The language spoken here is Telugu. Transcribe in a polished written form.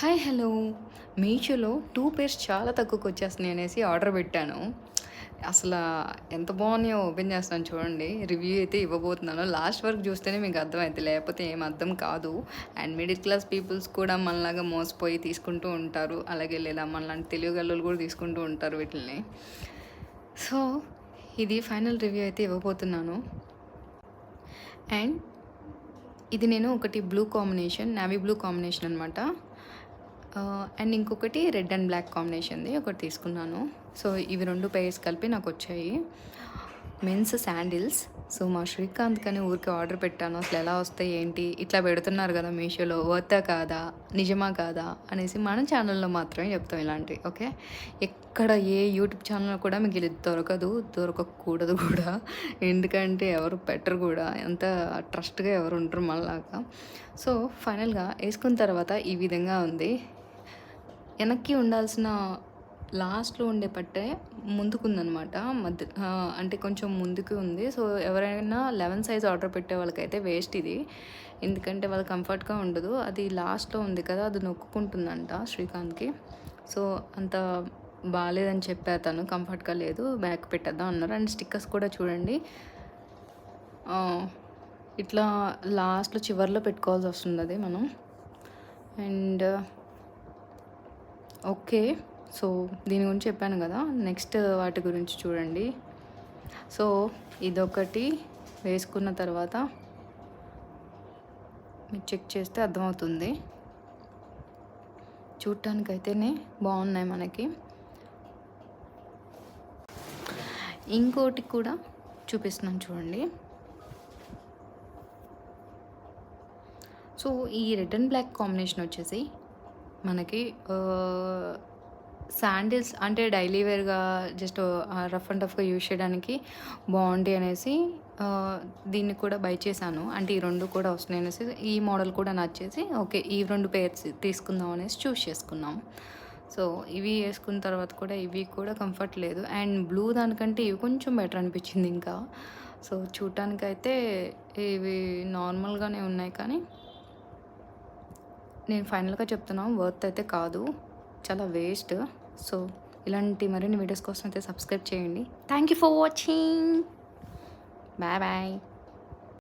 Hi hello. మీషోలో 2 పేర్స్ చాలా తక్కువకి వచ్చేస్తున్నాయి అనేసి ఆర్డర్ పెట్టాను. అసల ఎంత బాగున్నాయో ఓపెన్ చేస్తాను చూడండి. రివ్యూ అయితే ఇవ్వబోతున్నాను. లాస్ట్ వరకు చూస్తేనే మీకు అర్థమైద్ది. లేకపోతే ఏం అర్థం కాదు. అండ్ మిడిల్ క్లాస్ పీపుల్స్ కూడా మనలాగా మోసపోయి తీసుకుంటూ ఉంటారు. అలాగే లేదా మనలాంటి తెలివిగల్లోళ్ళు కూడా తీసుకుంటూ ఉంటారు వీటిల్ని. సో, ఇది ఫైనల్ రివ్యూ అయితే ఇవ్వబోతున్నాను. అండ్ ఇది నేను ఒకటి blue combination, navy blue combination అనమాట. అండ్ ఇంకొకటి రెడ్ అండ్ బ్లాక్ కాంబినేషన్ది ఒకటి తీసుకున్నాను. సో ఇవి 2 పెయిర్స్ కలిపి నాకు వచ్చాయి. Men's sandals. సో మా శ్రీకాంత్ కని ఊరికే ఆర్డర్ పెట్టాను. అసలు ఎలా వస్తాయి ఏంటి ఇట్లా పెడుతున్నారు కదా మీషోలో, వర్తా కాదా నిజమా కాదా అనేసి మన ఛానల్లో మాత్రమే చెప్తాం ఇలాంటివి. ఓకే, ఎక్కడ ఏ యూట్యూబ్ ఛానల్లో కూడా మీకు ఇది దొరకదు, దొరకకూడదు కూడా. ఎందుకంటే ఎవరు పెట్టరు కూడా, ఎంత ట్రస్ట్గా ఎవరు ఉంటారు మనలాగా. సో ఫైనల్గా వేసుకున్న తర్వాత ఈ విధంగా ఉంది. వెనక్కి ఉండాల్సిన లాస్ట్లో ఉండే పట్టే ముందుకుందనమాట. అంటే కొంచెం ముందుకు ఉంది. సో ఎవరైనా 11 సైజ్ ఆర్డర్ పెట్టే వాళ్ళకైతే వేస్ట్ ఇది. ఎందుకంటే వాళ్ళకి కంఫర్ట్గా ఉండదు. అది లాస్ట్లో ఉంది కదా, అది నొక్కుంటుందంట శ్రీకాంత్కి. సో అంత బాగాలేదని చెప్పి అతను కంఫర్ట్గా లేదు, బ్యాక్ పెట్టేద్దాం అన్నారు. అండ్ స్టిక్కర్స్ కూడా చూడండి, ఇట్లా లాస్ట్లో చివర్లో పెట్టుకోవాల్సి వస్తుంది అది మనం. అండ్ ఓకే, సో దీని గురించి చెప్పాను కదా, నెక్స్ట్ వాటి గురించి చూడండి. సో ఇదొకటి వేసుకున్న తర్వాత మీరు చెక్ చేస్తే అర్థమవుతుంది. చూడటానికైతేనే బాగున్నాయి మనకి. ఇంకోటి కూడా చూపిస్తున్నాను చూడండి. సో ఈ రెడ్ అండ్ బ్లాక్ కాంబినేషన్ వచ్చేసి మనకి శాండిల్స్ అంటే డైలీ వేర్గా జస్ట్ రఫ్ అండ్ టఫ్గా యూజ్ చేయడానికి బాగుంటాయి అనేసి దీన్ని కూడా బై చేశాను. అంటే ఈ 2 కూడా వస్తున్నాయి అనేసి, ఈ మోడల్ కూడా నచ్చేసి ఓకే ఈ 2 పేర్స్ తీసుకుందాం అనేసి చూస్ చేసుకున్నాం. సో ఇవి వేసుకున్న తర్వాత కూడా ఇవి కూడా కంఫర్ట్ లేదు. అండ్ బ్లూ దానికంటే ఇవి కొంచెం బెటర్ అనిపించింది ఇంకా. సో చూడటానికైతే ఇవి నార్మల్గానే ఉన్నాయి, కానీ నేను ఫైనల్గా చెప్తున్నాను వర్త్ అయితే కాదు, చాలా వేస్ట్. సో ఇలాంటి మరిన్ని వీడియోస్ కోసం అయితే సబ్స్క్రైబ్ చేయండి. Thank you for watching. Bye bye.